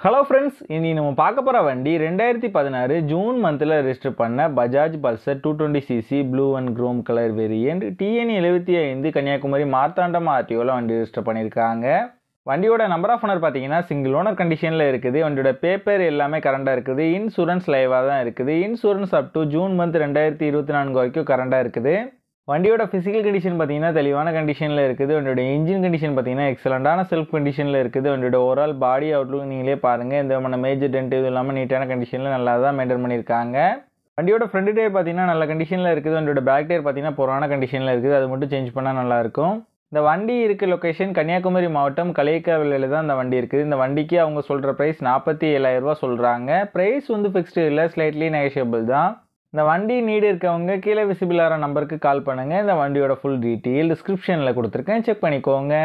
Hello friends, இனி நம்ம பார்க்க போகிற வண்டி 2016 ஜூன் மந்தில் ரெஜிஸ்டர் பண்ண Bajaj Pulsar 220cc blue and chrome colour variant TN 75 Kanyakumari Marthandam ஆர்டிஓவில் வண்டி ரெஜிஸ்டர் பண்ணியிருக்காங்க. வண்டியோட நம்பர் ஆஃப் ஓனர் பார்த்தீங்கன்னா சிங்கிள் ஓனர் கண்டிஷனில் இருக்குது. வண்டியோட பேப்பர் எல்லாமே கரண்டாக இருக்குது. இன்சூரன்ஸ் லைவாக தான் இருக்குது. Insurance up to June month 2024 வரைக்கும் கரண்டாக இருக்குது. வண்டியோட ஃபிசிக்கல் கண்டிஷன் பார்த்தீங்கன்னா தெளிவான கண்டிஷனில் இருக்குது. வண்டியோட இன்ஜின் கண்டிஷன் பார்த்தீங்கன்னா எக்ஸலண்டான செல்ஃப் கண்டிஷனில் இருக்குது. வண்டியோட ஓவரால் பாடி அவுட்லுக் நீங்களே பாருங்கள். எந்த விதமான மேஜர் டென்ட் இது இல்லாமல் நீட்டான கண்டிஷனில் நல்லா தான் மெயின்டைன் பண்ணியிருக்காங்க. வண்டியோட ஃப்ரண்ட் டயர் பார்த்தீங்கன்னா நல்ல கண்டிஷனில் இருக்குது. வண்டியோட பேக் டயர் பார்த்தீங்கன்னா புறான கண்டிஷனில் இருக்குது. அது மட்டும் சேஞ்ச் பண்ணால் நல்லாயிருக்கும். இந்த வண்டி இருக்க லொக்கேஷன் கன்னியாகுமரி மாவட்டம் களியக்காவிலையில் தான் இந்த வண்டி இருக்குது. இந்த வண்டிக்கு அவங்க சொல்கிற ப்ரைஸ் 47,000 ரூபா சொல்கிறாங்க. ப்ரைஸ் ஃபிக்ஸ்டு இல்லை, ஸ்லைட்லி நெகோஷியபிள் தான். இந்த வண்டி நீடு இருக்கவங்க கீழே விசிபிள் ஆகிற நம்பருக்கு கால் பண்ணுங்கள். இந்த வண்டியோட ஃபுல் டீட்டெயில் டிஸ்கிரிப்ஷனில் கொடுத்துருக்கேன், செக் பண்ணிக்கோங்க.